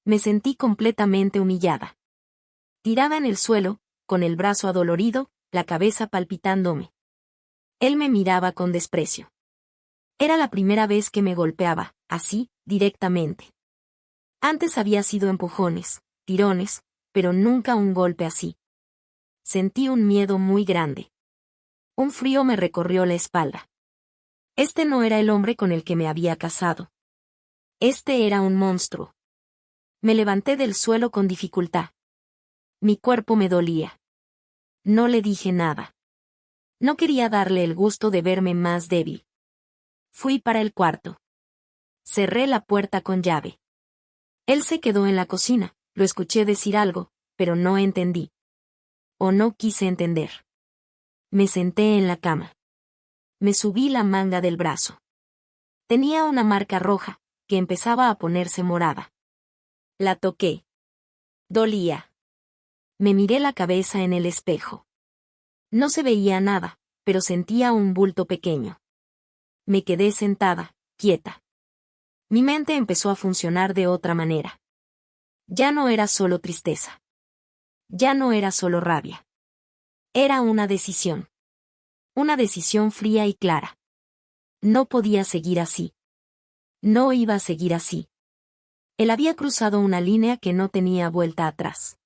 Me sentí completamente humillada. Tirada en el suelo, con el brazo adolorido, la cabeza palpitándome. Él me miraba con desprecio. Era la primera vez que me golpeaba, así, directamente. Antes había sido empujones, tirones, pero nunca un golpe así. Sentí un miedo muy grande. Un frío me recorrió la espalda. Este no era el hombre con el que me había casado. Este era un monstruo. Me levanté del suelo con dificultad. Mi cuerpo me dolía. No le dije nada. No quería darle el gusto de verme más débil. Fui para el cuarto. Cerré la puerta con llave. Él se quedó en la cocina, lo escuché decir algo, pero no entendí. O no quise entender. Me senté en la cama. Me subí la manga del brazo. Tenía una marca roja, que empezaba a ponerse morada. La toqué. Dolía. Me miré la cabeza en el espejo. No se veía nada, pero sentía un bulto pequeño. Me quedé sentada, quieta. Mi mente empezó a funcionar de otra manera. Ya no era solo tristeza. Ya no era solo rabia. Era una decisión. Una decisión fría y clara. No podía seguir así. No iba a seguir así. Él había cruzado una línea que no tenía vuelta atrás.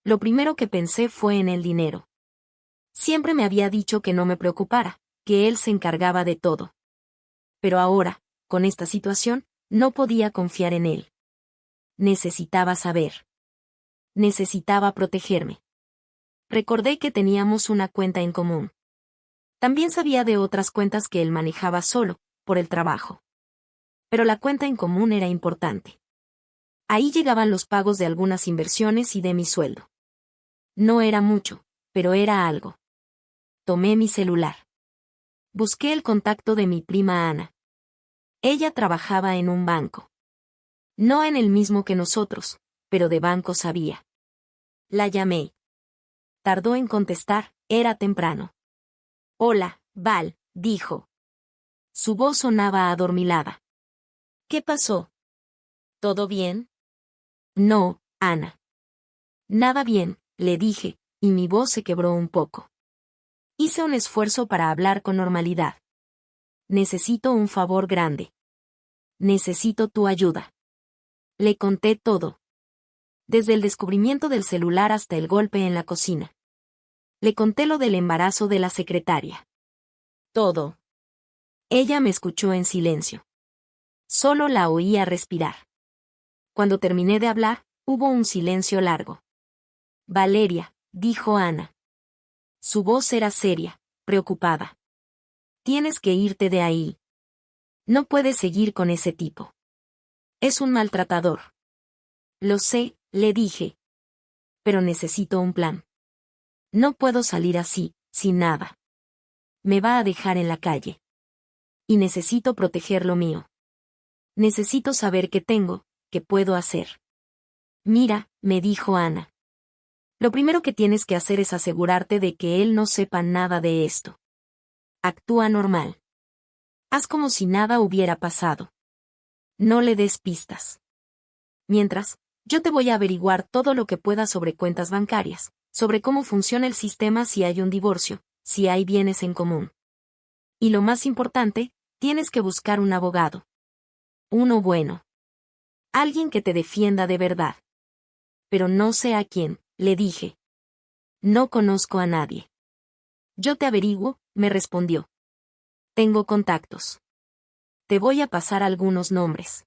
Lo primero que pensé fue en el dinero. Siempre me había dicho que no me preocupara, que él se encargaba de todo. Pero ahora, con esta situación, no podía confiar en él. Necesitaba saber. Necesitaba protegerme. Recordé que teníamos una cuenta en común. También sabía de otras cuentas que él manejaba solo, por el trabajo. Pero la cuenta en común era importante. Ahí llegaban los pagos de algunas inversiones y de mi sueldo. No era mucho, pero era algo. Tomé mi celular. Busqué el contacto de mi prima Ana. Ella trabajaba en un banco. No en el mismo que nosotros, pero de banco sabía. La llamé. Tardó en contestar, era temprano. Hola, Val, dijo. Su voz sonaba adormilada. ¿Qué pasó? ¿Todo bien? No, Ana. Nada bien, le dije, y mi voz se quebró un poco. Hice un esfuerzo para hablar con normalidad. Necesito un favor grande. Necesito tu ayuda. Le conté todo. Desde el descubrimiento del celular hasta el golpe en la cocina. Le conté lo del embarazo de la secretaria. Todo. Ella me escuchó en silencio. Solo la oía respirar. Cuando terminé de hablar, hubo un silencio largo. Valeria, dijo Ana. Su voz era seria, preocupada. Tienes que irte de ahí. No puedes seguir con ese tipo. Es un maltratador. Lo sé, le dije. Pero necesito un plan. No puedo salir así, sin nada. Me va a dejar en la calle. Y necesito proteger lo mío. Necesito saber qué tengo, qué puedo hacer. Mira, me dijo Ana. Lo primero que tienes que hacer es asegurarte de que él no sepa nada de esto. Actúa normal. Haz como si nada hubiera pasado. No le des pistas. Mientras, yo te voy a averiguar todo lo que pueda sobre cuentas bancarias, sobre cómo funciona el sistema si hay un divorcio, si hay bienes en común. Y lo más importante, tienes que buscar un abogado. Uno bueno. Alguien que te defienda de verdad. Pero no sé a quién, le dije. No conozco a nadie. Yo te averiguo, me respondió. Tengo contactos. Te voy a pasar algunos nombres.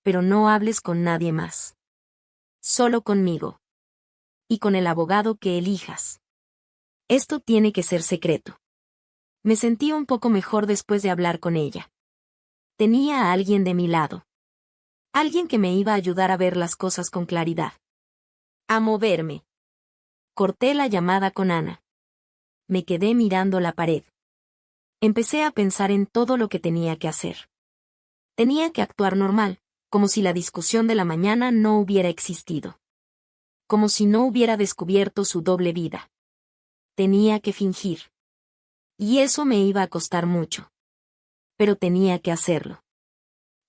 Pero no hables con nadie más. Solo conmigo. Y con el abogado que elijas. Esto tiene que ser secreto. Me sentí un poco mejor después de hablar con ella. Tenía a alguien de mi lado. Alguien que me iba a ayudar a ver las cosas con claridad. A moverme. Corté la llamada con Ana. Me quedé mirando la pared. Empecé a pensar en todo lo que tenía que hacer. Tenía que actuar normal, como si la discusión de la mañana no hubiera existido. Como si no hubiera descubierto su doble vida. Tenía que fingir. Y eso me iba a costar mucho. Pero tenía que hacerlo.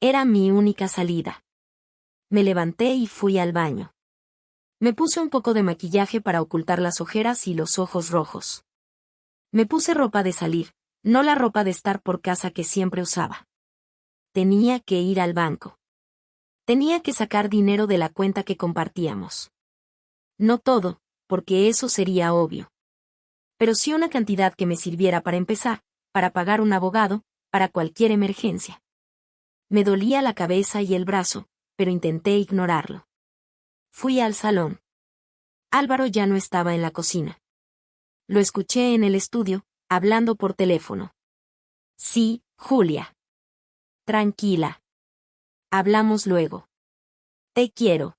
Era mi única salida. Me levanté y fui al baño. Me puse un poco de maquillaje para ocultar las ojeras y los ojos rojos. Me puse ropa de salir, no la ropa de estar por casa que siempre usaba. Tenía que ir al banco. Tenía que sacar dinero de la cuenta que compartíamos. No todo, porque eso sería obvio. Pero sí una cantidad que me sirviera para empezar, para pagar un abogado, para cualquier emergencia. Me dolía la cabeza y el brazo, pero intenté ignorarlo. Fui al salón. Álvaro ya no estaba en la cocina. Lo escuché en el estudio, hablando por teléfono. Sí, Julia. Tranquila. Hablamos luego. Te quiero.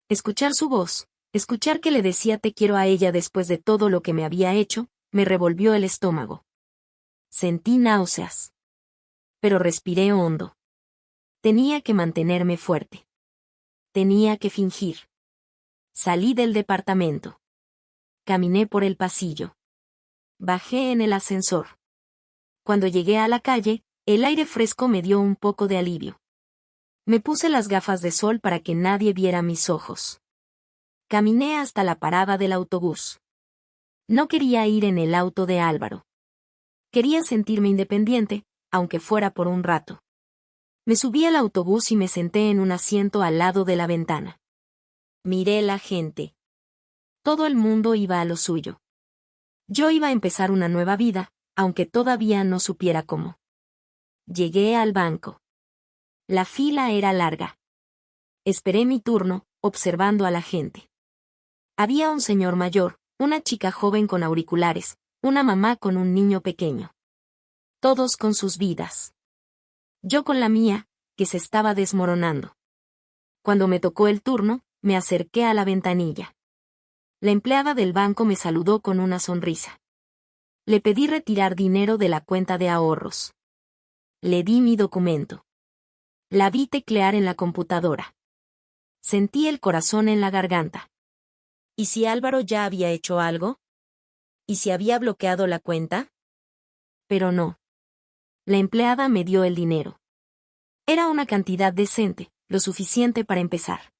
Escuchar su voz, escuchar que le decía te quiero a ella después de todo lo que me había hecho, me revolvió el estómago. Sentí náuseas. Pero respiré hondo. Tenía que mantenerme fuerte. Tenía que fingir. Salí del departamento. Caminé por el pasillo. Bajé en el ascensor. Cuando llegué a la calle, el aire fresco me dio un poco de alivio. Me puse las gafas de sol para que nadie viera mis ojos. Caminé hasta la parada del autobús. No quería ir en el auto de Álvaro. Quería sentirme independiente, aunque fuera por un rato. Me subí al autobús y me senté en un asiento al lado de la ventana. Miré la gente. Todo el mundo iba a lo suyo. Yo iba a empezar una nueva vida, aunque todavía no supiera cómo. Llegué al banco. La fila era larga. Esperé mi turno, observando a la gente. Había un señor mayor, una chica joven con auriculares, una mamá con un niño pequeño. Todos con sus vidas. Yo con la mía, que se estaba desmoronando. Cuando me tocó el turno, me acerqué a la ventanilla. La empleada del banco me saludó con una sonrisa. Le pedí retirar dinero de la cuenta de ahorros. Le di mi documento. La vi teclear en la computadora. Sentí el corazón en la garganta. ¿Y si Álvaro ya había hecho algo? ¿Y si había bloqueado la cuenta? Pero no. La empleada me dio el dinero. Era una cantidad decente, lo suficiente para empezar.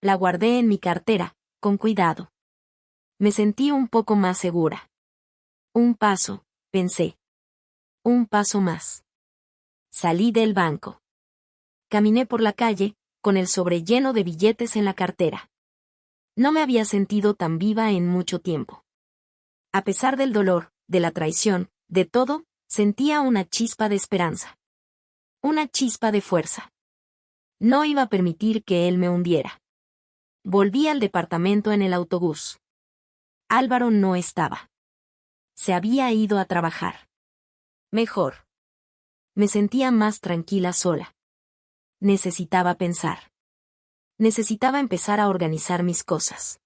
La guardé en mi cartera, con cuidado. Me sentí un poco más segura. Un paso, pensé. Un paso más. Salí del banco. Caminé por la calle, con el sobre lleno de billetes en la cartera. No me había sentido tan viva en mucho tiempo. A pesar del dolor, de la traición, de todo, sentía una chispa de esperanza. Una chispa de fuerza. No iba a permitir que él me hundiera. Volví al departamento en el autobús. Álvaro no estaba. Se había ido a trabajar. Mejor. Me sentía más tranquila sola. Necesitaba pensar. Necesitaba empezar a organizar mis cosas.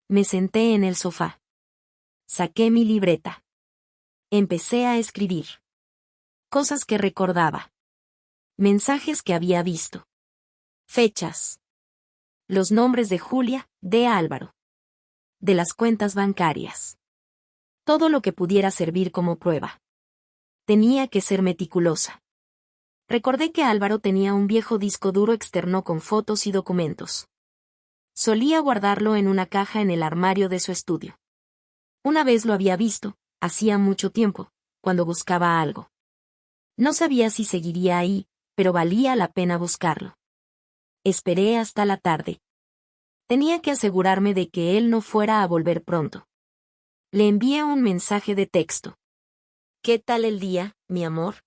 Me senté en el sofá. Saqué mi libreta. Empecé a escribir. Cosas que recordaba. Mensajes que había visto. Fechas. Los nombres de Julia, de Álvaro. De las cuentas bancarias. Todo lo que pudiera servir como prueba. Tenía que ser meticulosa. Recordé que Álvaro tenía un viejo disco duro externo con fotos y documentos. Solía guardarlo en una caja en el armario de su estudio. Una vez lo había visto, hacía mucho tiempo, cuando buscaba algo. No sabía si seguiría ahí, pero valía la pena buscarlo. Esperé hasta la tarde. Tenía que asegurarme de que él no fuera a volver pronto. Le envié un mensaje de texto. ¿Qué tal el día, mi amor?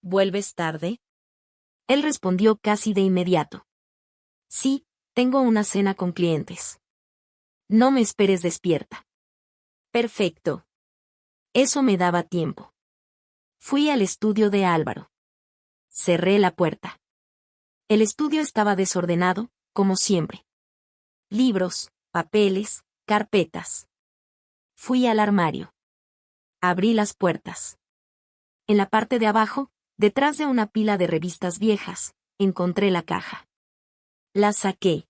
¿Vuelves tarde? Él respondió casi de inmediato. Sí, tengo una cena con clientes. No me esperes despierta. Perfecto. Eso me daba tiempo. Fui al estudio de Álvaro. Cerré la puerta. El estudio estaba desordenado, como siempre. Libros, papeles, carpetas. Fui al armario. Abrí las puertas. En la parte de abajo, detrás de una pila de revistas viejas, encontré la caja. La saqué.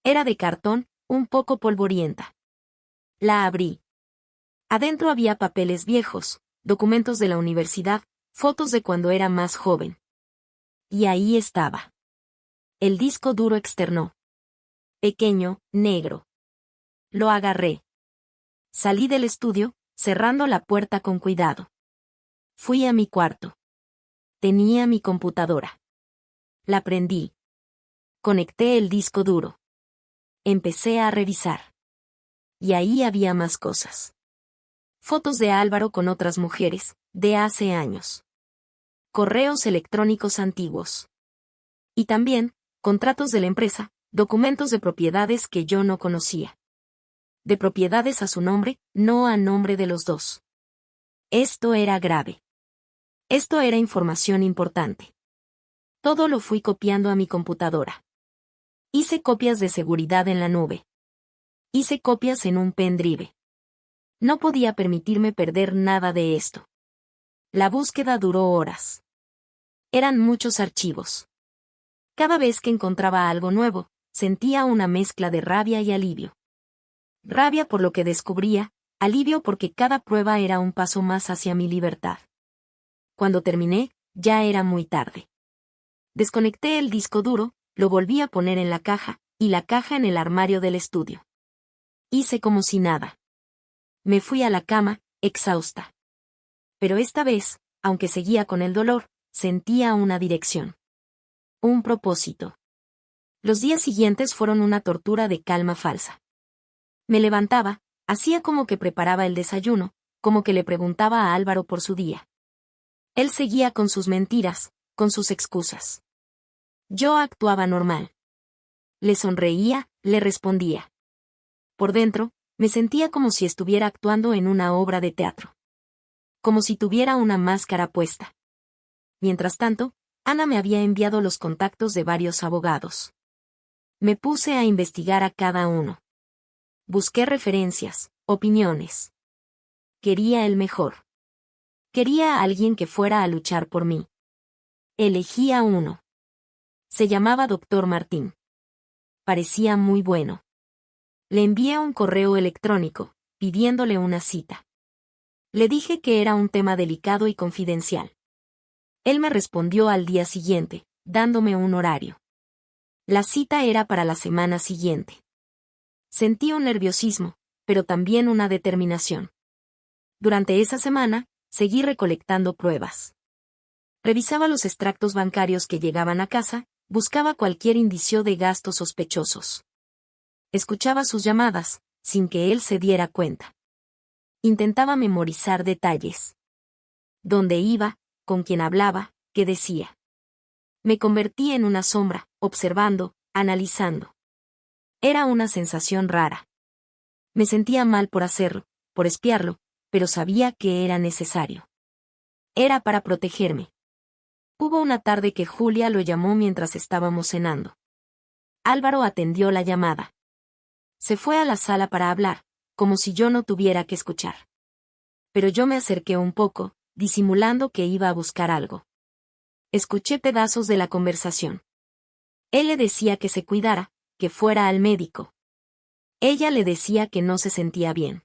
Era de cartón, un poco polvorienta. La abrí. Adentro había papeles viejos, documentos de la universidad, fotos de cuando era más joven. Y ahí estaba. El disco duro externó. Pequeño, negro. Lo agarré. Salí del estudio, cerrando la puerta con cuidado. Fui a mi cuarto. Tenía mi computadora. La prendí. Conecté el disco duro. Empecé a revisar. Y ahí había más cosas. Fotos de Álvaro con otras mujeres, de hace años. Correos electrónicos antiguos. Y también, contratos de la empresa, documentos de propiedades que yo no conocía. De propiedades a su nombre, no a nombre de los dos. Esto era grave. Esto era información importante. Todo lo fui copiando a mi computadora. Hice copias de seguridad en la nube. Hice copias en un pendrive. No podía permitirme perder nada de esto. La búsqueda duró horas. Eran muchos archivos. Cada vez que encontraba algo nuevo, sentía una mezcla de rabia y alivio. Rabia por lo que descubría, alivio porque cada prueba era un paso más hacia mi libertad. Cuando terminé, ya era muy tarde. Desconecté el disco duro, lo volví a poner en la caja, y la caja en el armario del estudio. Hice como si nada. Me fui a la cama, exhausta. Pero esta vez, aunque seguía con el dolor, sentía una dirección. Un propósito. Los días siguientes fueron una tortura de calma falsa. Me levantaba, hacía como que preparaba el desayuno, como que le preguntaba a Álvaro por su día. Él seguía con sus mentiras, con sus excusas. Yo actuaba normal. Le sonreía, le respondía. Por dentro, me sentía como si estuviera actuando en una obra de teatro. Como si tuviera una máscara puesta. Mientras tanto, Ana me había enviado los contactos de varios abogados. Me puse a investigar a cada uno. Busqué referencias, opiniones. Quería el mejor. Quería a alguien que fuera a luchar por mí. Elegí a uno. Se llamaba Dr. Martín. Parecía muy bueno. Le envié un correo electrónico, pidiéndole una cita. Le dije que era un tema delicado y confidencial. Él me respondió al día siguiente, dándome un horario. La cita era para la semana siguiente. Sentí un nerviosismo, pero también una determinación. Durante esa semana, seguí recolectando pruebas. Revisaba los extractos bancarios que llegaban a casa, buscaba cualquier indicio de gastos sospechosos. Escuchaba sus llamadas, sin que él se diera cuenta. Intentaba memorizar detalles. Dónde iba, con quién hablaba, qué decía. Me convertí en una sombra, observando, analizando. Era una sensación rara. Me sentía mal por hacerlo, por espiarlo, pero sabía que era necesario. Era para protegerme. Hubo una tarde que Julia lo llamó mientras estábamos cenando. Álvaro atendió la llamada. Se fue a la sala para hablar, como si yo no tuviera que escuchar. Pero yo me acerqué un poco, disimulando que iba a buscar algo. Escuché pedazos de la conversación. Él le decía que se cuidara, que fuera al médico. Ella le decía que no se sentía bien.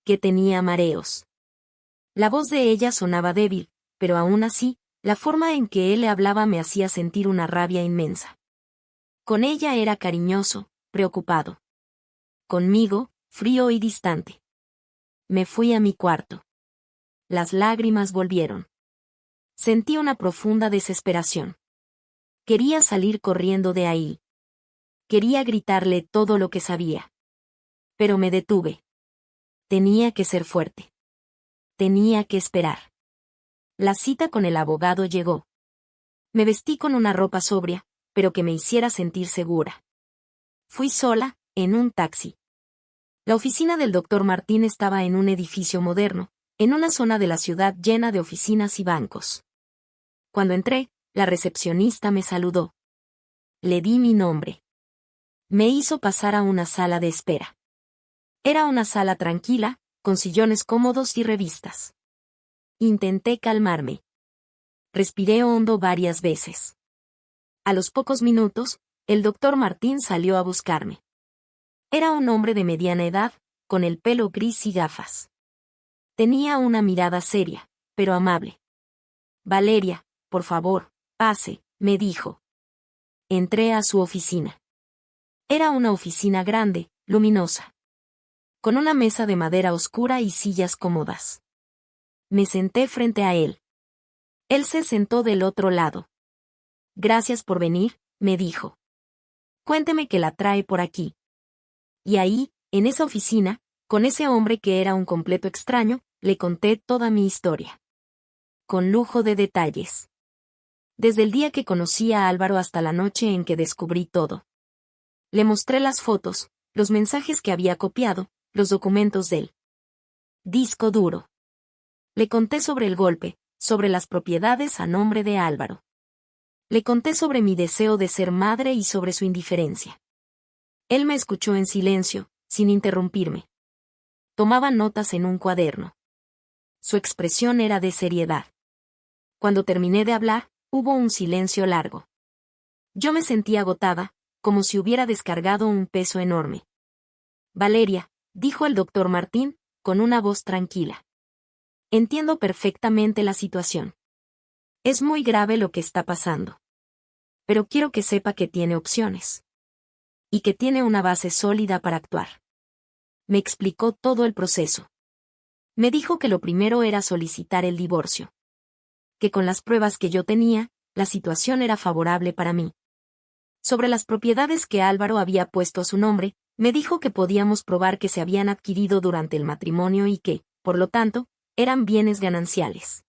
Que tenía mareos. La voz de ella sonaba débil, pero aún así, la forma en que él le hablaba me hacía sentir una rabia inmensa. Con ella era cariñoso, preocupado. Conmigo, frío y distante. Me fui a mi cuarto. Las lágrimas volvieron. Sentí una profunda desesperación. Quería salir corriendo de ahí. Quería gritarle todo lo que sabía. Pero me detuve. Tenía que ser fuerte. Tenía que esperar. La cita con el abogado llegó. Me vestí con una ropa sobria, pero que me hiciera sentir segura. Fui sola, en un taxi. La oficina del Dr. Martín estaba en un edificio moderno, en una zona de la ciudad llena de oficinas y bancos. Cuando entré, la recepcionista me saludó. Le di mi nombre. Me hizo pasar a una sala de espera. Era una sala tranquila, con sillones cómodos y revistas. Intenté calmarme. Respiré hondo varias veces. A los pocos minutos, el Dr. Martín salió a buscarme. Era un hombre de mediana edad, con el pelo gris y gafas. Tenía una mirada seria, pero amable. Valeria, por favor, pase, me dijo. entré a su oficina. Era una oficina grande, luminosa, con una mesa de madera oscura y sillas cómodas. Me senté frente a él. Él se sentó del otro lado. Gracias por venir, me dijo. Cuénteme qué la trae por aquí. Y ahí, en esa oficina, con ese hombre que era un completo extraño, le conté toda mi historia. Con lujo de detalles. Desde el día que conocí a Álvaro hasta la noche en que descubrí todo. Le mostré las fotos, los mensajes que había copiado, los documentos del disco duro. Le conté sobre el golpe, sobre las propiedades a nombre de Álvaro. Le conté sobre mi deseo de ser madre y sobre su indiferencia. Él me escuchó en silencio, sin interrumpirme. Tomaba notas en un cuaderno. Su expresión era de seriedad. Cuando terminé de hablar, hubo un silencio largo. Yo me sentí agotada, como si hubiera descargado un peso enorme. Valeria, dijo el doctor Martín, con una voz tranquila. Entiendo perfectamente la situación. Es muy grave lo que está pasando. Pero quiero que sepa que tiene opciones. Y que tiene una base sólida para actuar. Me explicó todo el proceso. Me dijo que lo primero era solicitar el divorcio. Que con las pruebas que yo tenía, la situación era favorable para mí. Sobre las propiedades que Álvaro había puesto a su nombre, me dijo que podíamos probar que se habían adquirido durante el matrimonio y que, por lo tanto, eran bienes gananciales.